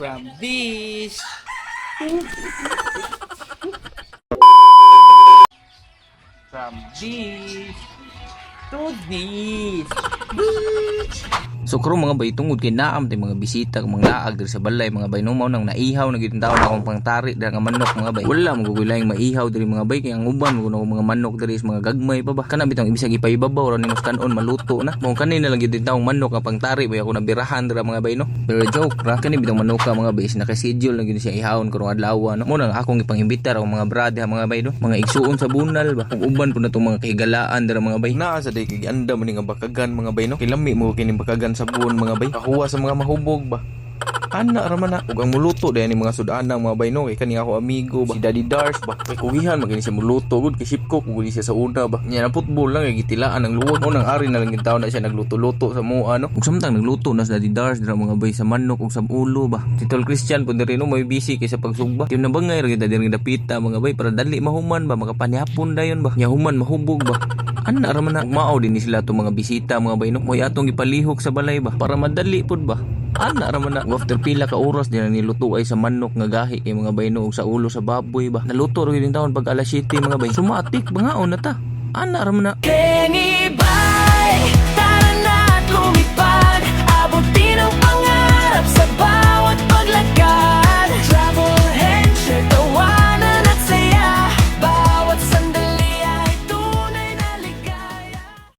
from this from this to this. So karon mga bay tungod kay naam tay mga bisita mga laag diri sa balay mga bay numaw nang naihaw na gyud tawo na akong pangtari diri nga manok mga bay. Wala mo gugulayng maihaw diri mga bay kay ang uban mo mga manok diri is mga gagmay pa ba. Kana bitong ibisag ipaibabaw ra nimo kanon maluto na. Mo kanina lang gyud tawong manok nga pangtari bay ako nabirahan dira mga bay no. Pero joke ra kani bitong manok ka mga bay is naka-schedule na gyud siya ihawon karong adlaw no. Mo nang akong ipangimbitar ang mga brada mga bay no. Mga igsuon sa bunal ba. Ug uban po na tong mga kahigalaan dira mga bay. Naa sa day kay anda man nga bakagan mga bay no. Kilami mo kini bakagan sa buon mga bay kakuha sa mga mahubog ba ana raman na ug ang muluto dayon ni mga sudanang mga bay no kay kani ako amigo ba si Daddy Dars ba kay kugihan magani siya muluto gud kay ship ko kung siya sa una ba nya na football lang kay gitilaan ang luwag mo nang ari na lang yung taon na siya nagluto-luto sa mua no ug samtang nagluto na sa Daddy Dars dira mga bay sa manok ug sa ulo ba Titol Christian pud diri no may busy kay sa pagsugba tim na bangay ra gid diri dapita mga bay para dali mahuman ba makapanyapon dayon ba nya human mahubog ba ana raman na mao din ni sila to mga bisita mga bay no moy atong gipalihok sa balay ba para madali pud ba ana raman na after pila ka oras din na niluto ay sa manok nga gahi kay mga bayno ug sa ulo sa baboy ba naluto ro din taon pag alas 7 mga bay sumatik bangaon na ta ana raman na